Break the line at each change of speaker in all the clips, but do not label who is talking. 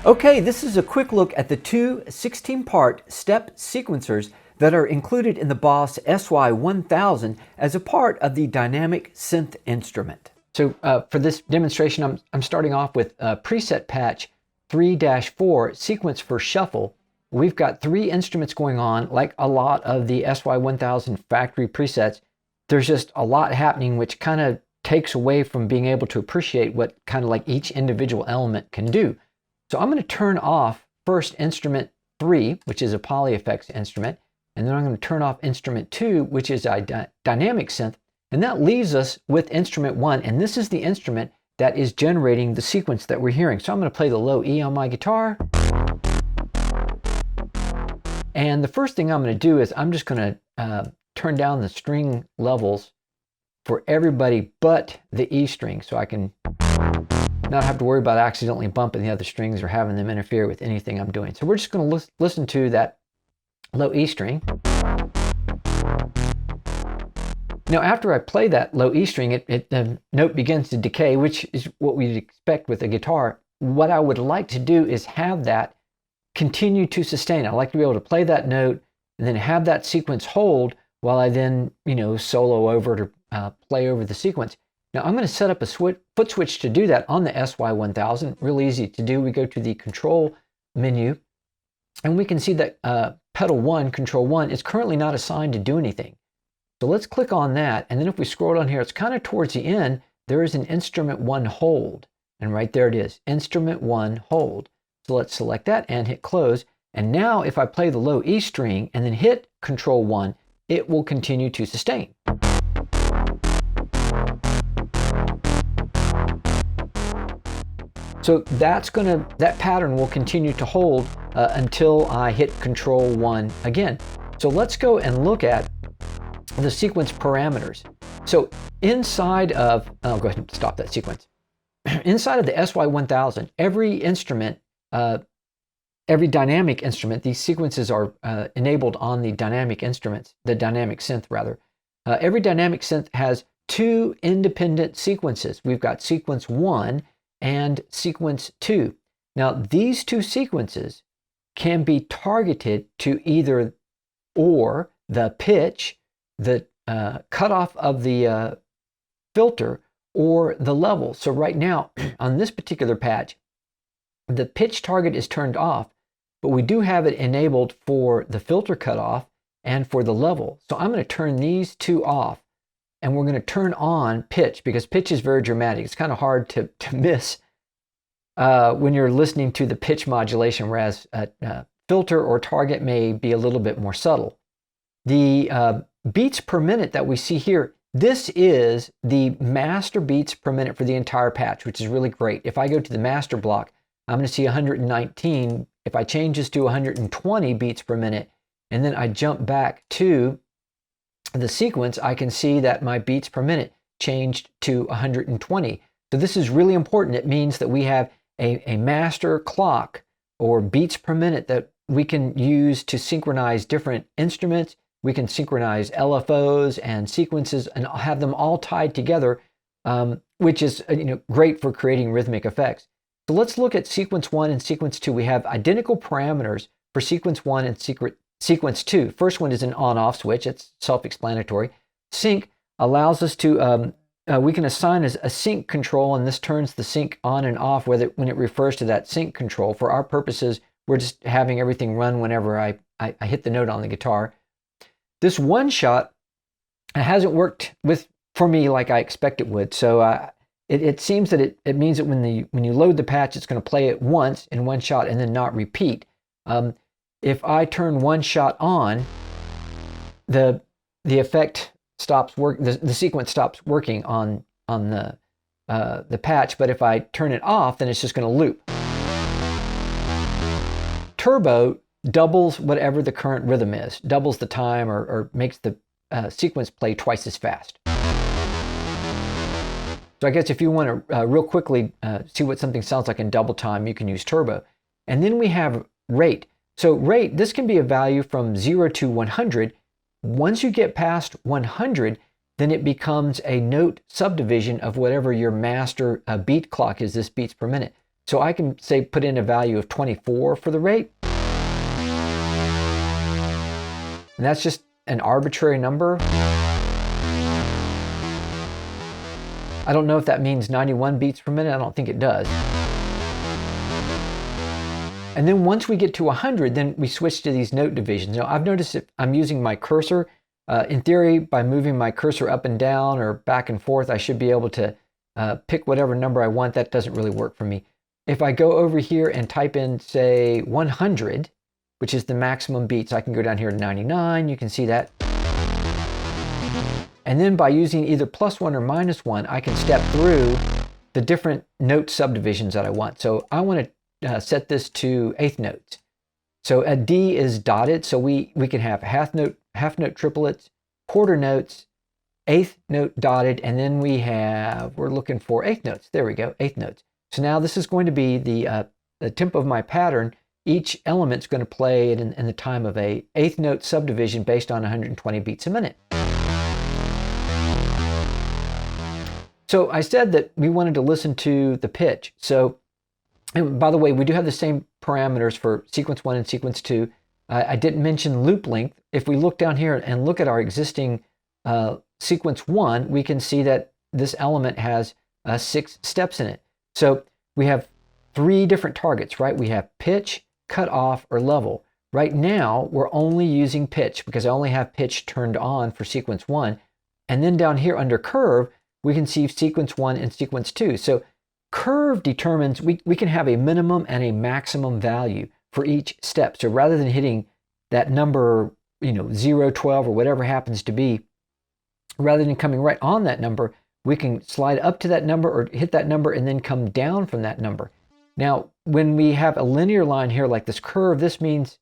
Okay, this is a quick look at the two 16-part step sequencers that are included in the Boss SY-1000 as a part of the Dynamic Synth instrument. So for this demonstration, I'm starting off with preset patch 3-4 sequence for shuffle. We've got three instruments going on, like a lot of the SY-1000 factory presets. There's just a lot happening, which kind of takes away from being able to appreciate what kind of like each individual element can do. So I'm going to turn off first instrument 3, which is a poly effects instrument, and then I'm going to turn off instrument 2, which is a dynamic synth, and that leaves us with instrument 1, and this is the instrument that is generating the sequence that we're hearing. So I'm going to play the low E on my guitar, and the first thing I'm going to do is I'm just going to turn down the string levels for everybody but the E string, so I can not have to worry about accidentally bumping the other strings or having them interfere with anything I'm doing. So we're just going to listen to that low E string. Now, after I play that low E string, the note begins to decay, which is what we'd expect with a guitar. What I would like to do is have that continue to sustain. I'd like to be able to play that note and then have that sequence hold while I then, solo over it or play over the sequence. Now I'm going to set up a foot switch to do that on the SY-1000. Real easy to do. We go to the control menu and we can see that pedal 1, control 1, is currently not assigned to do anything. So let's click on that, and then if we scroll down here, it's kind of towards the end, there is an instrument 1 hold, and right there it is, instrument 1 hold. So let's select that and hit close, and now if I play the low E string and then hit control 1, it will continue to sustain. So that pattern will continue to hold until I hit control 1 again. So let's go and look at the sequence parameters. So inside of, I'll go ahead and stop that sequence. Inside of the SY-1000, every instrument, every dynamic instrument, these sequences are enabled on the dynamic instruments, the dynamic synth rather. Every dynamic synth has two independent sequences. We've got sequence 1 and sequence 2. Now these two sequences can be targeted to either or the pitch, the cutoff of the filter, or the level. So right now on this particular patch, the pitch target is turned off, but we do have it enabled for the filter cutoff and for the level. So I'm going to turn these two off. And we're going to turn on pitch, because pitch is very dramatic. It's kind of hard to miss when you're listening to the pitch modulation, whereas filter or target may be a little bit more subtle. The beats per minute that we see here, this is the master beats per minute for the entire patch, which is really great. If I go to the master block, I'm going to see 119. If I change this to 120 beats per minute, and then I jump back to the sequence, I can see that my beats per minute changed to 120. So this is really important. It means that we have a master clock or beats per minute that we can use to synchronize different instruments. We can synchronize LFOs and sequences and have them all tied together, which is great for creating rhythmic effects. So let's look at sequence 1 and sequence 2. We have identical parameters for sequence 1 and sequence 2. First one is an on-off switch. It's self-explanatory. Sync allows us to, we can assign a sync control, and this turns the sync on and off when it refers to that sync control. For our purposes, we're just having everything run whenever I hit the note on the guitar. This one shot hasn't worked for me like I expect it would. So it seems that it means that when you load the patch, it's going to play it once in one shot and then not repeat. If I turn one shot on, the effect stops the sequence stops working on the patch. But if I turn it off, then it's just going to loop. Turbo doubles whatever the current rhythm is, doubles the time, or makes the sequence play twice as fast. So I guess if you want to real quickly see what something sounds like in double time, you can use turbo. And then we have rate. So rate, this can be a value from 0 to 100. Once you get past 100, then it becomes a note subdivision of whatever your master beat clock is, this beats per minute. So I can say put in a value of 24 for the rate. And that's just an arbitrary number. I don't know if that means 91 beats per minute. I don't think it does. And then once we get to 100, then we switch to these note divisions. Now I've noticed if I'm using my cursor, in theory, by moving my cursor up and down or back and forth, I should be able to pick whatever number I want. That doesn't really work for me. If I go over here and type in, say, 100, which is the maximum beats, I can go down here to 99. You can see that. And then by using either +1 or -1, I can step through the different note subdivisions that I want. So I want to set this to eighth notes. So a D is dotted, so we can have half note triplets, quarter notes, eighth note dotted, and then we're looking for eighth notes. There we go, eighth notes. So now this is going to be the tempo of my pattern. Each element's going to play it in the time of a eighth note subdivision based on 120 beats a minute. So I said that we wanted to listen to the pitch. So, and by the way, we do have the same parameters for sequence 1 and sequence 2. I didn't mention loop length. If we look down here and look at our existing sequence 1, we can see that this element has 6 steps in it. So we have 3 different targets, right? We have pitch, cutoff, or level. Right now, we're only using pitch because I only have pitch turned on for sequence 1. And then down here under curve, we can see sequence 1 and sequence 2. So curve determines, we can have a minimum and a maximum value for each step. So rather than hitting that number, 0, 12, or whatever happens to be, rather than coming right on that number, we can slide up to that number or hit that number and then come down from that number. Now, when we have a linear line here like this curve, this means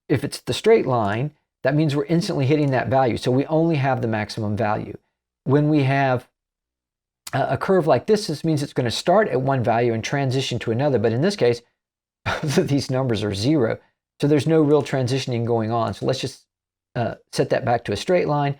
if it's the straight line, that means we're instantly hitting that value. So we only have the maximum value. When we have a curve like this means it's going to start at one value and transition to another. But in this case, both of these numbers are 0. So there's no real transitioning going on. So let's just set that back to a straight line.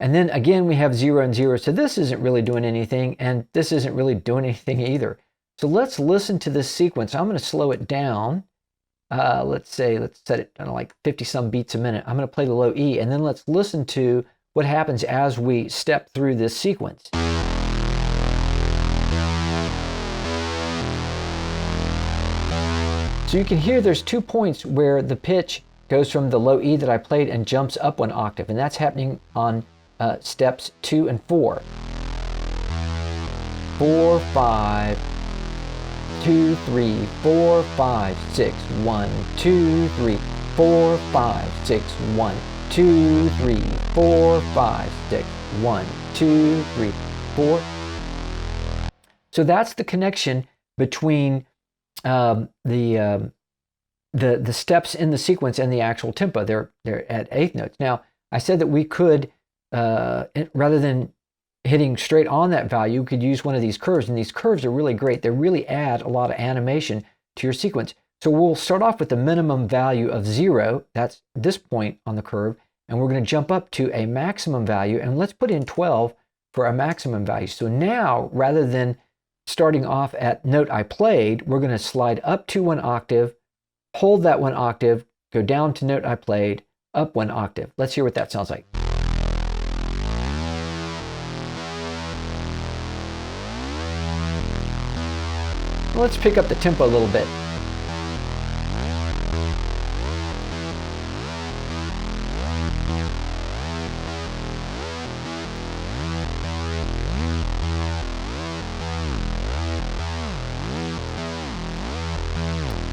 And then again, we have 0 and 0. So this isn't really doing anything. And this isn't really doing anything either. So let's listen to this sequence. I'm going to slow it down. Let's set it to like 50 some beats a minute. I'm going to play the low E. And then let's listen to what happens as we step through this sequence. So you can hear there's 2 points where the pitch goes from the low E that I played and jumps up 1 octave, and that's happening on steps 2 and 4. 4, 5, 2, 3, 4, 5, 6, 1, 2, 3, 4, 5, 6, 1, 2, 3, 4, 5, 6, 1, 2, 3, 4. So that's the connection between the steps in the sequence and the actual tempo. They're at eighth notes. Now, I said that we could, rather than hitting straight on that value, we could use one of these curves, and these curves are really great. They really add a lot of animation to your sequence. So we'll start off with the minimum value of 0. That's this point on the curve, and we're going to jump up to a maximum value, and let's put in 12 for a maximum value. So now, rather than starting off at note I played, we're going to slide up to 1 octave, hold that 1 octave, go down to note I played, up 1 octave. Let's hear what that sounds like. Let's pick up the tempo a little bit.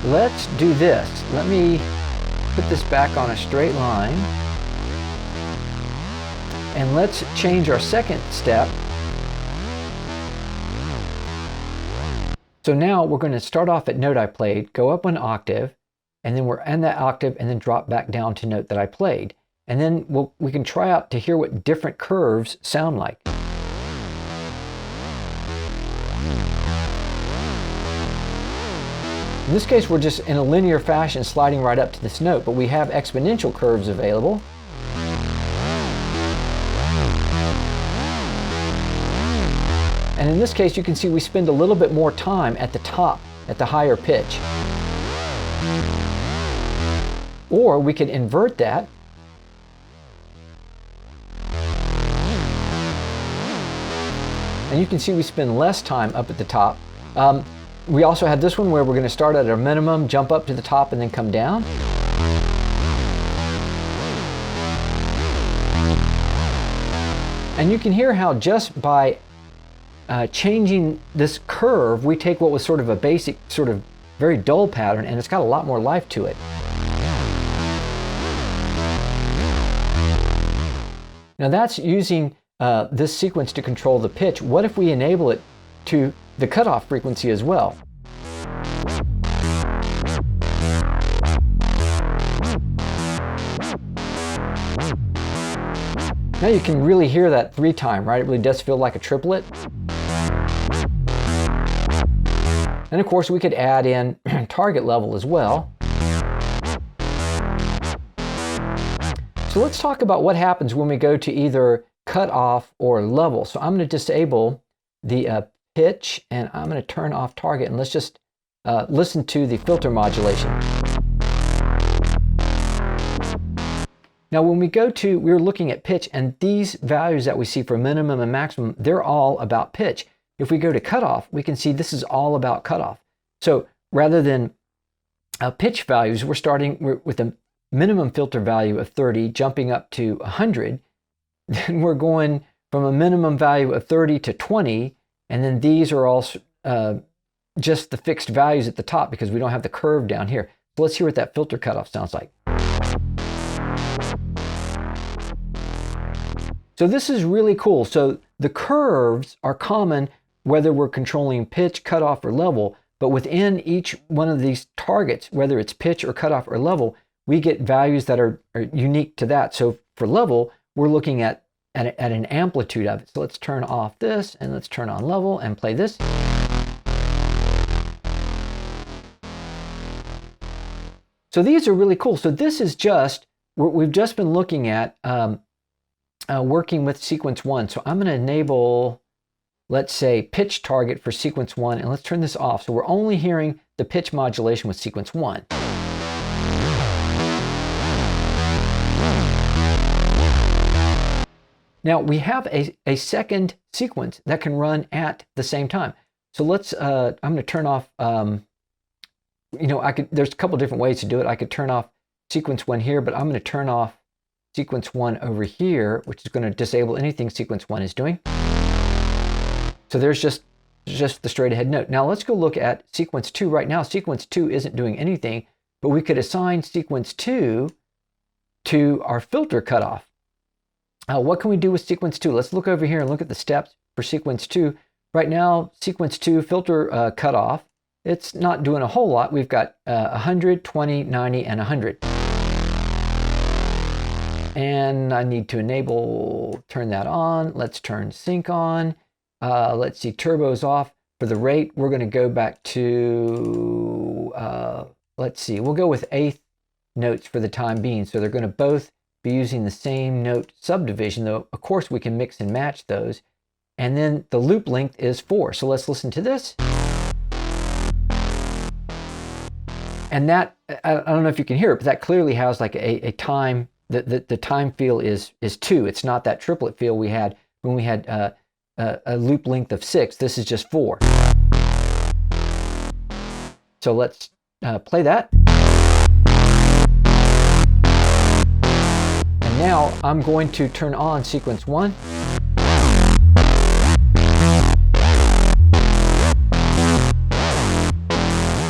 Let's do this. Let me put this back on a straight line. And let's change our second step. So now we're going to start off at note I played, go up 1 octave, and then we're in that octave and then drop back down to note that I played. And then we can try out to hear what different curves sound like. In this case, we're just in a linear fashion sliding right up to this note, but we have exponential curves available. And in this case, you can see we spend a little bit more time at the top at the higher pitch. Or we could invert that. And you can see we spend less time up at the top. We also have this one where we're going to start at our minimum, jump up to the top, and then come down. And you can hear how just by changing this curve, we take what was sort of a basic, sort of very dull pattern, and it's got a lot more life to it. Now that's using this sequence to control the pitch. What if we enable it to the cutoff frequency as well? Now you can really hear that 3-time, right? It really does feel like a triplet. And of course we could add in target level as well. So let's talk about what happens when we go to either cutoff or level. So I'm going to disable the pitch, and I'm going to turn off target, and let's just listen to the filter modulation. Now when we go to, we're looking at pitch, and these values that we see for minimum and maximum, they're all about pitch. If we go to cutoff, we can see this is all about cutoff. So rather than pitch values, we're starting with a minimum filter value of 30, jumping up to 100. Then we're going from a minimum value of 30 to 20, and then these are all just the fixed values at the top because we don't have the curve down here. So let's hear what that filter cutoff sounds like. So this is really cool. So the curves are common whether we're controlling pitch, cutoff, or level, but within each one of these targets, whether it's pitch or cutoff or level, we get values that are unique to that. So for level, we're looking at an amplitude of it. So let's turn off this and let's turn on level and play this. So these are really cool. So this is just, we've just been looking at working with sequence 1. So I'm going to enable, let's say, pitch target for sequence 1, and let's turn this off. So we're only hearing the pitch modulation with sequence 1. Now we have a second sequence that can run at the same time. So let's, I'm going to turn off, there's a couple different ways to do it. I could turn off sequence 1 here, but I'm going to turn off sequence 1 over here, which is going to disable anything sequence 1 is doing. So there's just the straight ahead note. Now let's go look at sequence 2. Right now, sequence 2 isn't doing anything, but we could assign sequence 2 to our filter cutoff. What can we do with sequence 2? Let's look over here and look at the steps for sequence 2. Right now, sequence 2 filter cutoff, it's not doing a whole lot. We've got 100, 20, 90, and 100. And I need to enable, turn that on. Let's turn sync on. Let's see, turbo's off. For the rate, we're going to go back to, let's see, we'll go with eighth notes for the time being. So they're going to both be using the same note subdivision, though of course we can mix and match those. And then the loop length is 4. So let's listen to this. And that, I don't know if you can hear it, but that clearly has like a time, the time feel is 2. It's not that triplet feel we had when we had a loop length of 6. This is just 4. So let's play that. And now I'm going to turn on sequence 1.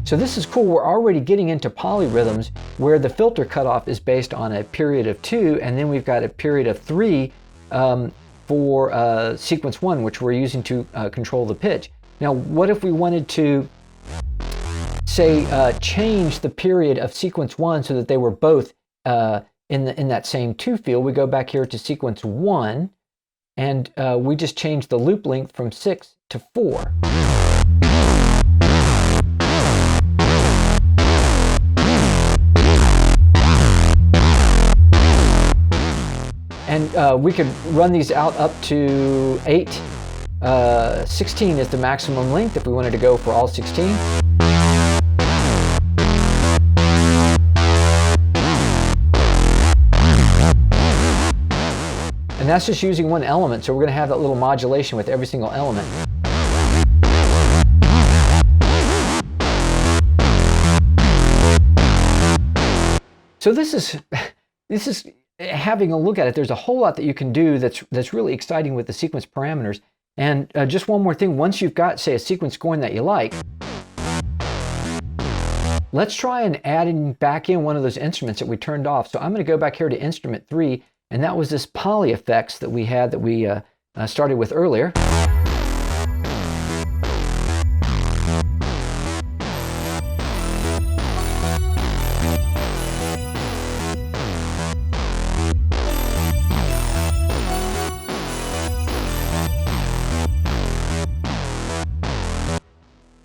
So this is cool. We're already getting into polyrhythms where the filter cutoff is based on a period of 2, and then we've got a period of 3 for sequence 1, which we're using to control the pitch. Now, what if we wanted to, say, change the period of sequence 1 so that they were both in that same 2 field? We go back here to sequence 1, and we just change the loop length from 6 to 4. And we could run these out up to 8. 16 is the maximum length if we wanted to go for all 16. And that's just using one element, so we're going to have that little modulation with every single element. So this is having a look at it. There's a whole lot that you can do that's really exciting with the sequence parameters. And just one more thing, once you've got, say, a sequence going that you like, let's try and add back in one of those instruments that we turned off. So I'm going to go back here to instrument 3, and that was this poly effects that we had that we started with earlier.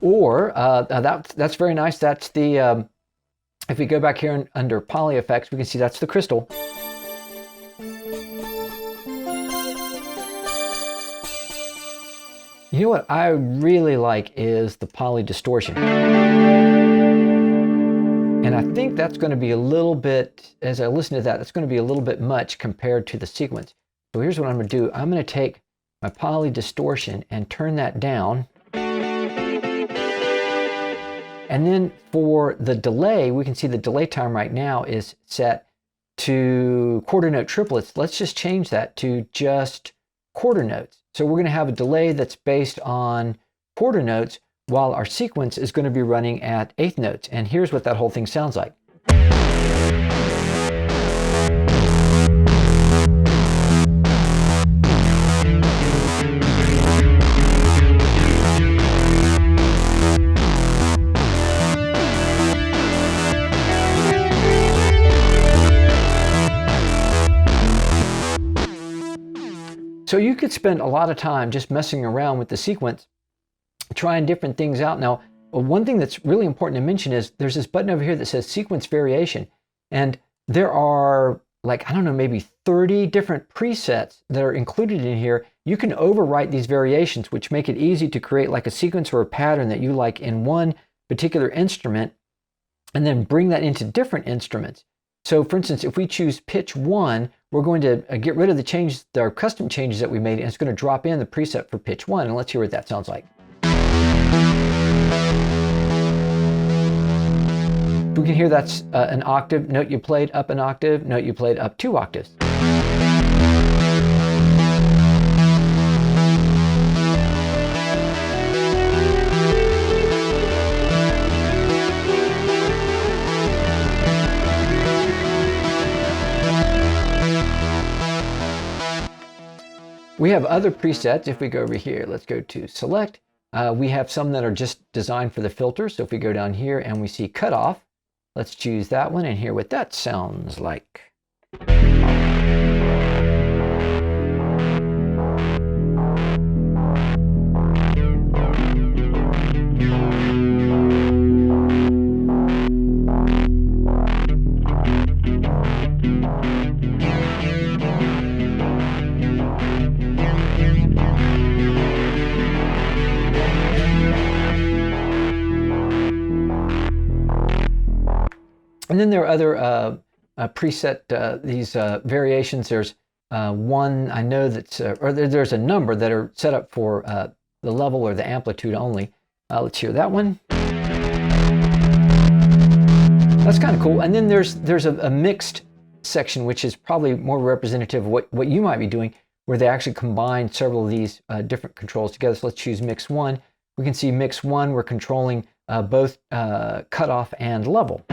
Or that's very nice. That's the if we go back here under poly effects, we can see that's the crystal. You know what I really like is the poly distortion. And I think that's going to be a little bit, as I listen to that, that's going to be a little bit much compared to the sequence. So here's what I'm going to do. I'm going to take my poly distortion and turn that down. And then for the delay, we can see the delay time right now is set to quarter note triplets. Let's just change that to just quarter notes. So we're going to have a delay that's based on quarter notes while our sequence is going to be running at eighth notes. And here's what that whole thing sounds like. So you could spend a lot of time just messing around with the sequence, trying different things out. Now, one thing that's really important to mention is there's this button over here that says sequence variation. And there are like, I don't know, maybe 30 different presets that are included in here. You can overwrite these variations, which make it easy to create like a sequence or a pattern that you like in one particular instrument, and then bring that into different instruments. So for instance, if we choose pitch 1, we're going to get rid of the changes, our custom changes that we made, and it's going to drop in the preset for pitch 1. And let's hear what that sounds like. We can hear that's an octave, note you played up an octave, note you played up 2 octaves. We have other presets. If we go over here, let's go to select. We have some that are just designed for the filter. So if we go down here and we see cutoff, let's choose that one and hear what that sounds like. And then there are other preset, these variations. There's one I know that's, or there's a number that are set up for the level or the amplitude only. Let's hear that one. That's kind of cool. And then there's a mixed section, which is probably more representative of what you might be doing, where they actually combine several of these different controls together. So let's choose mix 1. We can see mix 1, we're controlling both cutoff and level.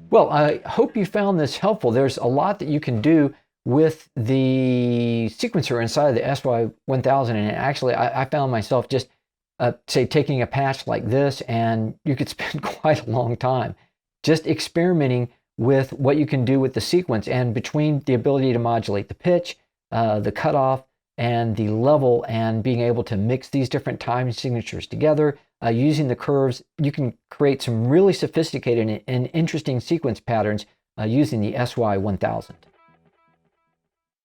Well, I hope you found this helpful. There's a lot that you can do with the sequencer inside of the SY-1000, and actually I found myself just, say, taking a patch like this, and you could spend quite a long time just experimenting with what you can do with the sequence, and between the ability to modulate the pitch, the cutoff, and the level, and being able to mix these different time signatures together, using the curves, you can create some really sophisticated and interesting sequence patterns using the SY-1000.